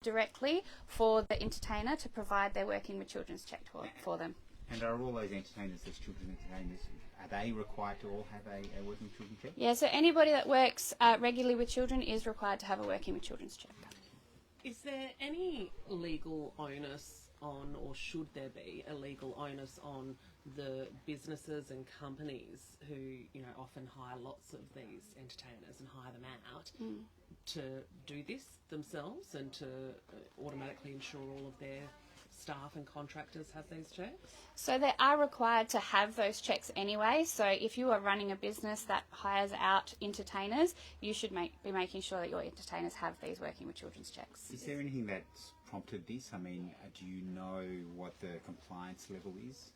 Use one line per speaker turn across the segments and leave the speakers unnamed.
directly for the entertainer to provide their working with children's check for them.
And are all those entertainers, those children's entertainers, are they required to all have a working with children check?
Yeah, so anybody that works regularly with children is required to have a working with children's check.
Is there any legal onus on, or should there be a legal onus on the businesses and companies who, you know, often hire lots of these entertainers and hire them out to do this themselves and to automatically ensure all of their staff and contractors have these checks?
So they are required to have those checks anyway. So if you are running a business that hires out entertainers, you should be making sure that your entertainers have these working with children's checks.
Is there anything that's prompted this? I mean, do you know what the compliance level is?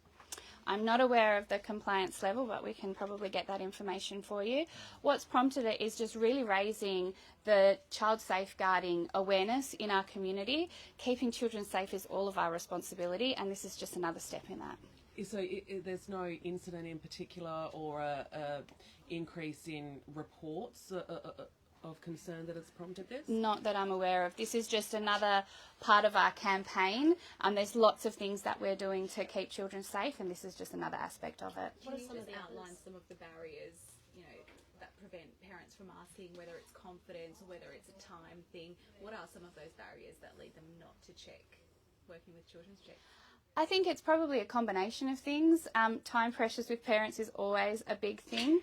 I'm not aware of the compliance level, but we can probably get that information for you. What's prompted it is just really raising the child safeguarding awareness in our community. Keeping children safe is all of our responsibility, and this is just another step in that.
So there's no incident in particular or a increase in reports of concern that has prompted this?
Not that I'm aware of. This is just another part of our campaign. There's lots of things that we're doing to keep children safe, and this is just another aspect of it.
What are some of the outline some of the barriers, you know, that prevent parents from asking, whether it's confidence or whether it's a time thing? What are some of those barriers that lead them not to check working with children's check?
I think it's probably a combination of things. Time pressures with parents is always a big thing.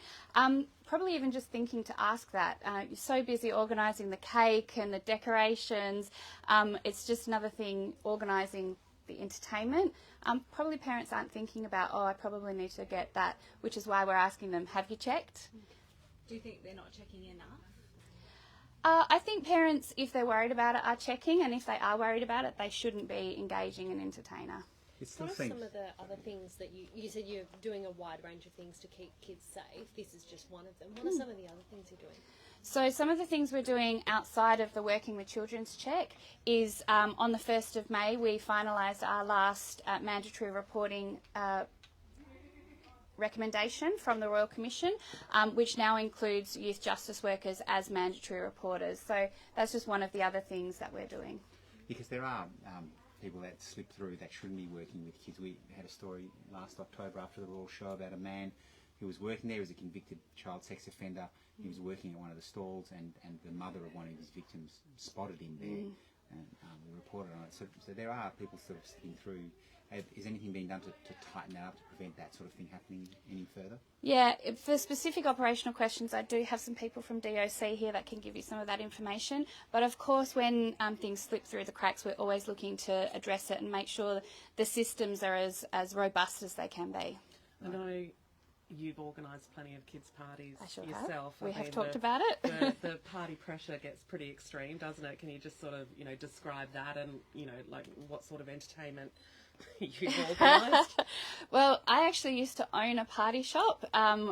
Probably even just thinking to ask that. You're so busy organising the cake and the decorations. It's just another thing, organising the entertainment. Probably parents aren't thinking about, I probably need to get that, which is why we're asking them, have you checked?
Do you think they're not checking enough?
I think parents, if they're worried about it, are checking, and if they are worried about it, they shouldn't be engaging an entertainer.
What are some of the other things that you said you're doing a wide range of things to keep kids safe? This is just one of them. What are some of the other things you're doing?
So some of the things we're doing outside of the Working with Children's check is on the 1st of May we finalised our last mandatory reporting recommendation from the Royal Commission, which now includes youth justice workers as mandatory reporters. So that's just one of the other things that we're doing.
Because there are people that slip through that shouldn't be working with kids. We had a story last October after the Royal Show about a man who was working there as a convicted child sex offender. He was working at one of the stalls, and the mother of one of his victims spotted him there, and we reported on it. So there are people sort of slipping through. Is anything being done to tighten that up to prevent that sort of thing happening any further? Yeah,
for specific operational questions, I do have some people from DOC here that can give you some of that information. But of course, when things slip through the cracks, we're always looking to address it and make sure the systems are as robust as they can be.
I know you've organised plenty of kids' parties yourself.
We have talked about it.
The party pressure gets pretty extreme, doesn't it? Can you just sort of, describe that and, like what sort of entertainment you've organised?
Well, I actually used to own a party shop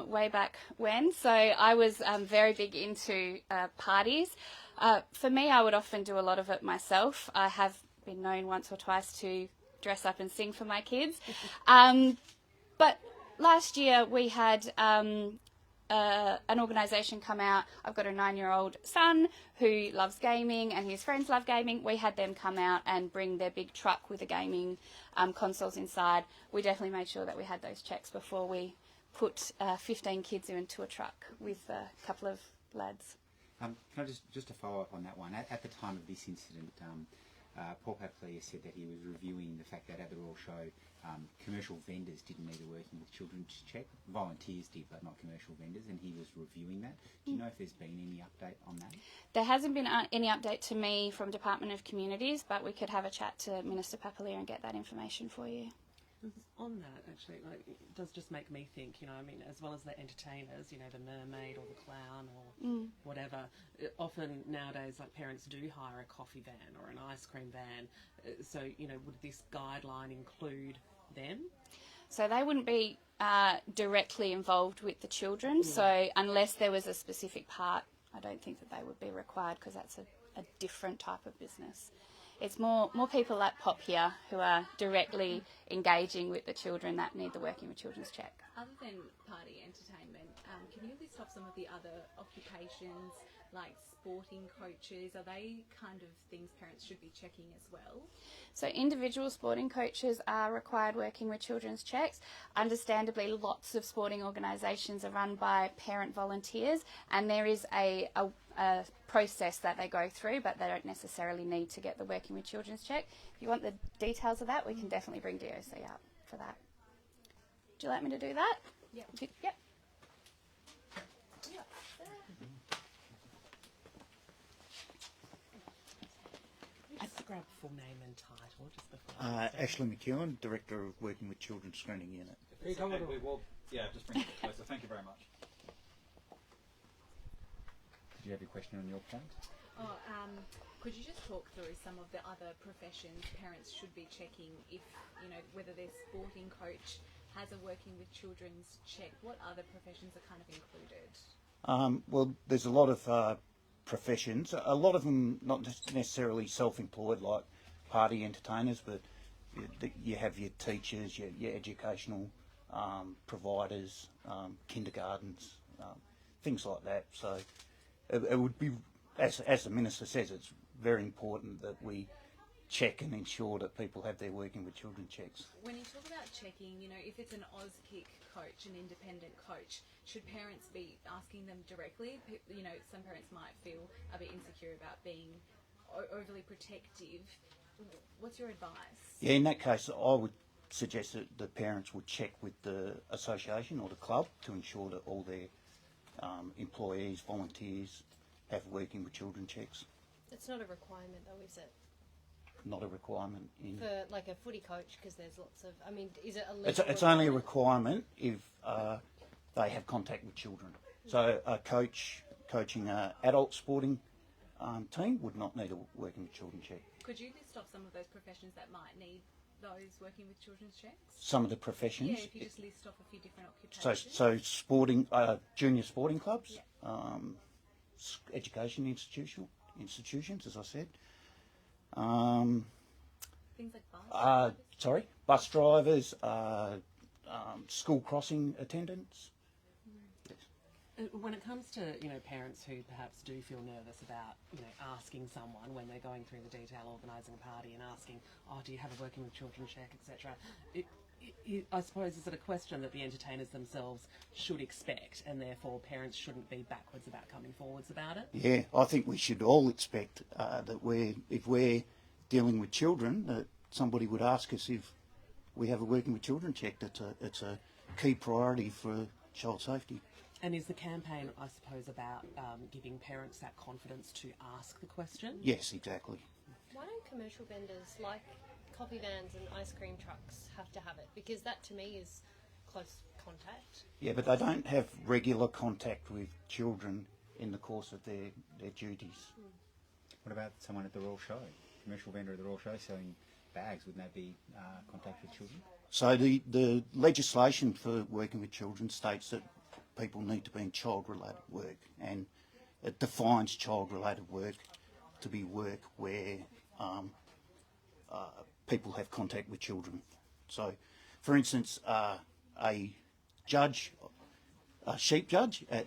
way back when, so I was very big into parties. For me, I would often do a lot of it myself. I have been known once or twice to dress up and sing for my kids. But last year we had an organisation come out. I've got a 9-year-old son who loves gaming and his friends love gaming. We had them come out and bring their big truck with the gaming consoles inside. We definitely made sure that we had those checks before we put 15 kids into a truck with a couple of lads.
Can I just to follow up on that one, at the time of this incident, Paul Papalier said that he was reviewing the fact that at the Royal Show, commercial vendors didn't need a Working with Children's check. Volunteers did, but not commercial vendors, and he was reviewing that. Do you know if there's been any update on that?
There hasn't been any update to me from Department of Communities, but we could have a chat to Minister Papalier and get that information for you.
On that, actually, it does just make me think, as well as the entertainers, the mermaid or the clown or whatever, often nowadays, parents do hire a coffee van or an ice cream van. So, would this guideline include them?
So they wouldn't be directly involved with the children. So unless there was a specific part, I don't think that they would be required, because that's a different type of business. It's more people like Pop here who are directly engaging with the children that need the Working with Children's check.
Other than party entertainment, can you list off some of the other occupations like sporting coaches? Are they kind of things parents should be checking as well?
So individual sporting coaches are required working with children's checks. Understandably, lots of sporting organisations are run by parent volunteers, and there is a process that they go through, but they don't necessarily need to get the working with children's check. If you want the details of that, we can definitely bring DOC up for that. Would you like me to do that?
Yep.
Yep.
Just grab full name and title just before.
Ashley McEwen, Director of Working with Children Screening Unit.
Just bring it closer. Thank you very much.
Did you have a question on your point?
Could you just talk through some of the other professions parents should be checking if, whether their sporting coach has a working with children's check? What other professions are kind of included?
Well, there's a lot of professions, a lot of them not necessarily self-employed like party entertainers, but you have your teachers, your educational providers, kindergartens, things like that. So it would be, as the Minister says, it's very important that we check and ensure that people have their working with children checks.
When you talk about checking, if it's an Auskick coach, an independent coach, should parents be asking them directly? Some parents might feel a bit insecure about being overly protective. What's your advice?
Yeah, in that case, I would suggest that the parents would check with the association or the club to ensure that all their employees, volunteers have working with children checks.
It's not a requirement though, is it?
Not a requirement in...
For like a footy coach, because there's lots of, is it a legal
It's only a requirement if they have contact with children. So a coach coaching an adult sporting team would not need a working with children check.
Could you list off some of those professions that might need those working with children's checks?
Some of the professions.
Yeah, if you just list off a few different occupations.
So sporting, junior sporting clubs,
Yeah.
Education institutions, as I said.
Things like bus.
Bus drivers, school crossing attendants.
When it comes to parents who perhaps do feel nervous about asking someone when they're going through the detail organising a party and asking, do you have a working with children check, etc. I suppose is it a question that the entertainers themselves should expect, and therefore parents shouldn't be backwards about coming forwards about it?
Yeah, I think we should all expect that if we're dealing with children, that somebody would ask us if we have a working with children check. It's a key priority for child safety.
And is the campaign, I suppose, about giving parents that confidence to ask the question?
Yes, exactly.
Why don't commercial vendors like coffee vans and ice cream trucks have to have it? Because that to me is close contact.
Yeah, but they don't have regular contact with children in the course of their duties.
What about someone at the Royal Show? Commercial vendor at the Royal Show selling bags, wouldn't that be contact with children?
So the legislation for working with children states that people need to be in child-related work, and it defines child-related work to be work where people have contact with children. So, for instance, a sheep judge at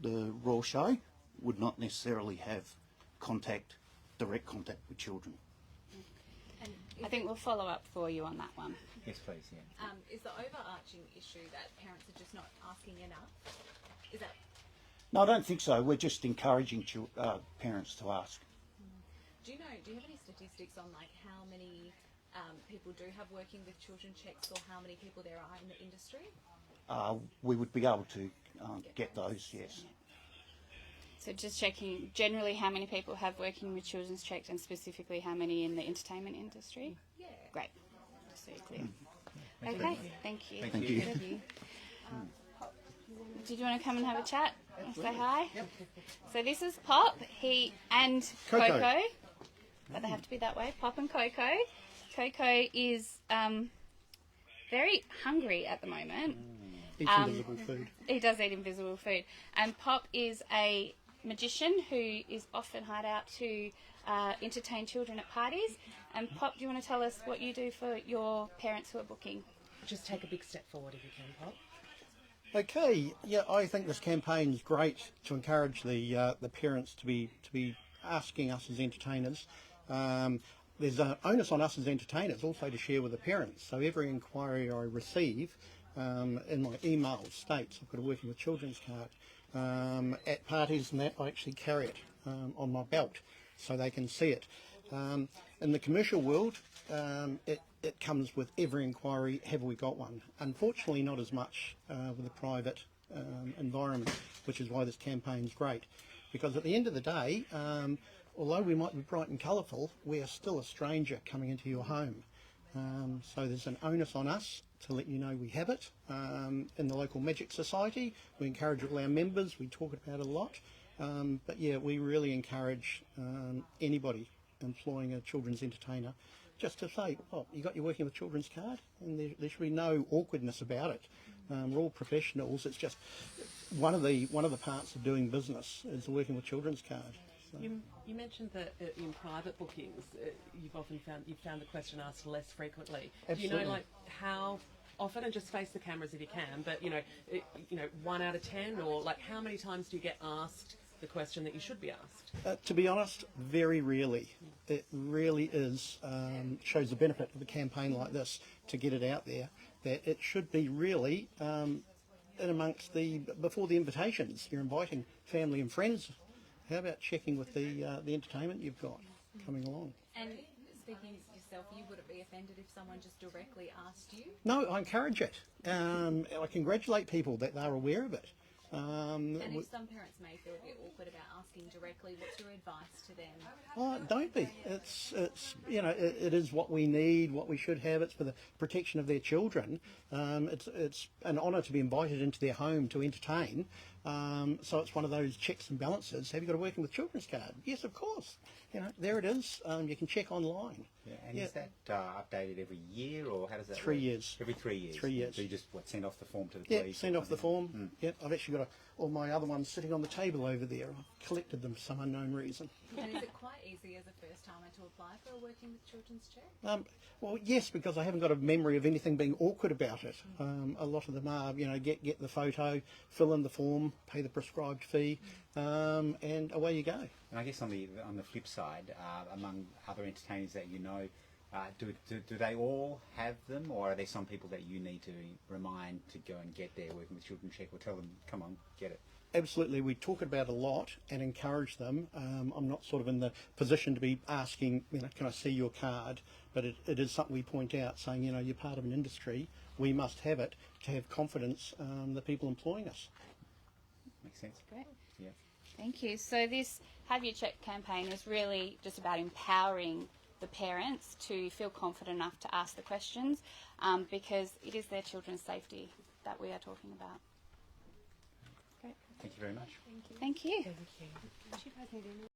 the Royal Show would not necessarily have direct contact with children.
And
I think we'll follow up for you on that one.
Yes, please, yeah.
is the overarching issue that parents are just not asking enough? Is that...
No, I don't think so. We're just encouraging parents to ask.
Do you have any statistics on like how many people do have working with children checks, or how many people there are in the industry?
We would be able to get those, yes.
So just checking generally how many people have working with children's checks, and specifically how many in the entertainment industry?
Yeah.
Great. Just so you're clear. Okay, thank you.
Thank you.
Did you want to come and have a chat? Say hi? Yep. So this is Pop, he and
Coco.
Coco. But they have to be that way. Pop and Coco. Coco is very hungry at the moment.
Eats invisible food.
He does eat invisible food. And Pop is a magician who is often hired out to entertain children at parties. And Pop, do you want to tell us what you do for your parents who are booking?
Just take a big step forward if you can, Pop.
Okay, yeah, I think this campaign is great to encourage the parents to be asking us as entertainers. There's an onus on us as entertainers also to share with the parents. So every inquiry I receive in my email states I've got a working with children's card. At parties and that, I actually carry it on my belt so they can see it. In the commercial world, it comes with every inquiry, have we got one? Unfortunately, not as much with a private environment, which is why this campaign's great. Because at the end of the day, although we might be bright and colourful, we are still a stranger coming into your home. So there's an onus on us to let you know we have it. In the local Magic Society, we encourage all our members, we talk about it a lot. But yeah, we really encourage anybody employing a children's entertainer just to say, oh, you got your working with children's card, and there should be no awkwardness about it. We're all professionals. It's just one of the parts of doing business is the working with children's card. So.
You mentioned that in private bookings, you've found the question asked less frequently.
Absolutely.
Do you know how often, and just face the cameras if you can, but 1 out of 10, or how many times do you get asked the question that you should be asked?
To be honest, very rarely. It really is shows the benefit of a campaign like this to get it out there, that it should be really in amongst before the invitations. You're inviting family and friends. How about checking with the entertainment you've got coming along?
And speaking yourself, you wouldn't be offended if someone just directly asked you?
No, I encourage it. I congratulate people that they're aware of it.
And if some parents may feel a bit awkward about asking directly, what's your advice to them?
Oh, don't be. It's it is what we need, what we should have. It's for the protection of their children. It's an honour to be invited into their home to entertain. So it's one of those checks and balances. Have you got a working with children's card? Yes, of course. There it is. You can check online.
Yeah, and is that updated every year, or how does that
3
work?
years.
Every 3 years?
3 years.
So you just, send off the form to the
Yeah,
police?
send off the form. Yep, I've actually got all my other ones sitting on the table over there. I've collected them for some unknown reason.
And is it quite easy as a first-timer to apply for a working with children's check?
Well, yes, because I haven't got a memory of anything being awkward about it. A lot of them are, get the photo, fill in the form, pay the prescribed fee, and away you go.
And I guess on the flip side, among other entertainers that you know, do they all have them, or are there some people that you need to remind to go and get their working with children check, or tell them, come on, get it?
Absolutely, we talk about it a lot and encourage them. I'm not sort of in the position to be asking, can I see your card? But it is something we point out, saying, you're part of an industry, we must have it to have confidence the people employing us.
Makes sense.
Great.
Yeah.
Thank you. So this Have You Checked campaign is really just about empowering the parents to feel confident enough to ask the questions, because it is their children's safety that we are talking about. Great.
Thank you very much.
Thank you.
Thank you.